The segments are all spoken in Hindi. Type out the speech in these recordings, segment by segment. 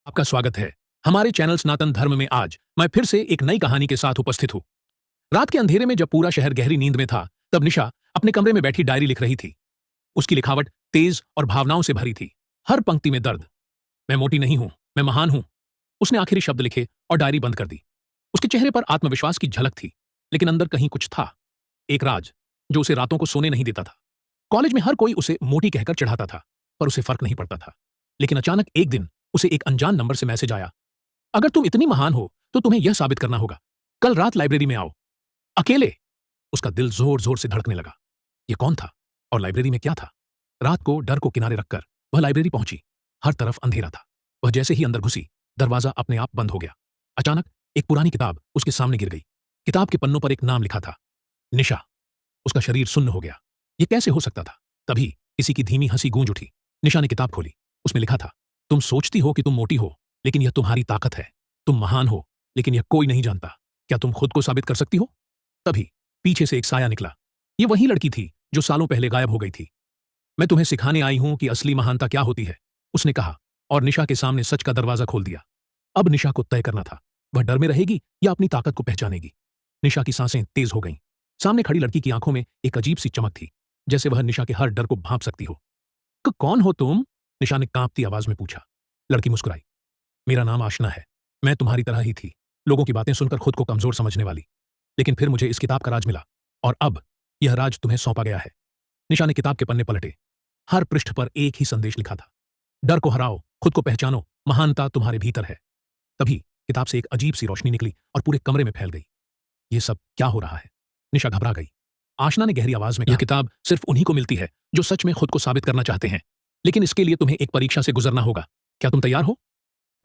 आपका स्वागत है हमारे चैनल सनातन धर्म में। आज मैं फिर से एक नई कहानी के साथ उपस्थित हूं। रात के अंधेरे में जब पूरा शहर गहरी नींद में था, तब निशा अपने कमरे में बैठी डायरी लिख रही थी। उसकी लिखावट तेज और भावनाओं से भरी थी। हर पंक्ति में दर्द। मैं मोटी नहीं हूं, मैं महान हूं। उसने आखिरी शब्द लिखे और डायरी बंद कर दी। उसके चेहरे पर आत्मविश्वास की झलक थी, लेकिन अंदर कहीं कुछ था, एक राज जो उसे रातों को सोने नहीं देता था। कॉलेज में हर कोई उसे मोटी कहकर चढ़ाता था, पर उसे फर्क नहीं पड़ता था। लेकिन अचानक एक दिन उसे एक अनजान नंबर से मैसेज आया। अगर तुम इतनी महान हो तो तुम्हें यह साबित करना होगा। कल रात लाइब्रेरी में आओ, अकेले। उसका दिल जोर जोर से धड़कने लगा। यह कौन था और लाइब्रेरी में क्या था? रात को डर को किनारे रखकर वह लाइब्रेरी पहुंची। हर तरफ अंधेरा था। वह जैसे ही अंदर घुसी, दरवाजा अपने आप बंद हो गया। अचानक एक पुरानी किताब उसके सामने गिर गई। किताब के पन्नों पर एक नाम लिखा था, निशा। उसका शरीर सुन्न हो गया। यह कैसे हो सकता था? तभी किसी की धीमी हंसी गूंज उठी। निशा ने किताब खोली। उसमें लिखा था, तुम सोचती हो कि तुम मोटी हो, लेकिन यह तुम्हारी ताकत है। तुम महान हो, लेकिन यह कोई नहीं जानता। क्या तुम खुद को साबित कर सकती हो? तभी पीछे से एक साया निकला। यह वही लड़की थी जो सालों पहले गायब हो गई थी। मैं तुम्हें सिखाने आई हूं कि असली महानता क्या होती है, उसने कहा, और निशा के सामने सच का दरवाजा खोल दिया। अब निशा को तय करना था, वह डर में रहेगी या अपनी ताकत को पहचानेगी। निशा की सांसें तेज हो गईं। सामने खड़ी लड़की की आंखों में एक अजीब सी चमक थी, जैसे वह निशा के हर डर को भांप सकती हो। कौन हो तुम? निशा ने कांपती आवाज में पूछा। लड़की मुस्कुराई। मेरा नाम आशना है। मैं तुम्हारी तरह ही थी, लोगों की बातें सुनकर खुद को कमजोर समझने वाली। लेकिन फिर मुझे इस किताब का राज मिला, और अब यह राज तुम्हें सौंपा गया है। निशा ने किताब के पन्ने पलटे। हर पृष्ठ पर एक ही संदेश लिखा था, डर को हराओ, खुद को पहचानो, महानता तुम्हारे भीतर है। तभी किताब से एक अजीब सी रोशनी निकली और पूरे कमरे में फैल गई। यह सब क्या हो रहा है? निशा घबरा गई। आशना ने गहरी आवाज में कहा, यह किताब सिर्फ उन्हीं को मिलती है जो सच में खुद को साबित करना चाहते हैं। लेकिन इसके लिए तुम्हें एक परीक्षा से गुजरना होगा। क्या तुम तैयार हो?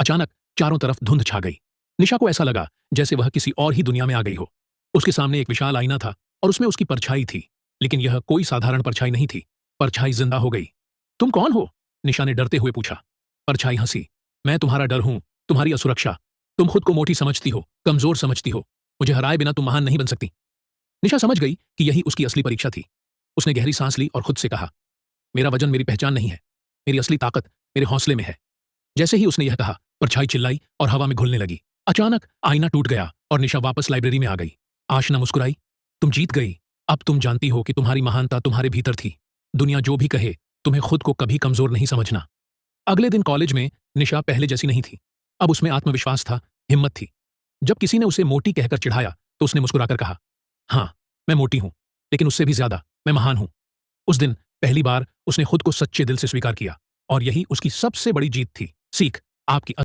अचानक चारों तरफ धुंध छा गई। निशा को ऐसा लगा जैसे वह किसी और ही दुनिया में आ गई हो। उसके सामने एक विशाल आईना था और उसमें उसकी परछाई थी। लेकिन यह कोई साधारण परछाई नहीं थी। परछाई जिंदा हो गई। तुम कौन हो? निशा ने डरते हुए पूछा। परछाई हंसी। मैं तुम्हारा डर हूं, तुम्हारी असुरक्षा। तुम खुद को मोटी समझती हो, कमजोर समझती हो। मुझे हराए बिना तुम महान नहीं बन सकती। निशा समझ गई कि यही उसकी असली परीक्षा थी। उसने गहरी सांस ली और खुद से कहा, मेरा वजन मेरी पहचान नहीं है, मेरी असली ताकत मेरे हौसले में है। जैसे ही उसने यह कहा, परछाई चिल्लाई और हवा में घुलने लगी। अचानक आईना टूट गया और निशा वापस लाइब्रेरी में आ गई। आशना मुस्कुराई। तुम जीत गई। अब तुम जानती हो कि तुम्हारी महानता तुम्हारे भीतर थी। दुनिया जो भी कहे, तुम्हें खुद को कभी कमजोर नहीं समझना। अगले दिन कॉलेज में निशा पहले जैसी नहीं थी। अब उसमें आत्मविश्वास था, हिम्मत थी। जब किसी ने उसे मोटी कहकर चिढ़ाया तो उसने मुस्कुराकर कहा, हाँ, मैं मोटी हूं, लेकिन उससे भी ज्यादा मैं महान हूं। उस दिन पहली बार उसने खुद को सच्चे दिल से स्वीकार किया, और यही उसकी सबसे बड़ी जीत थी। सीख, आपकी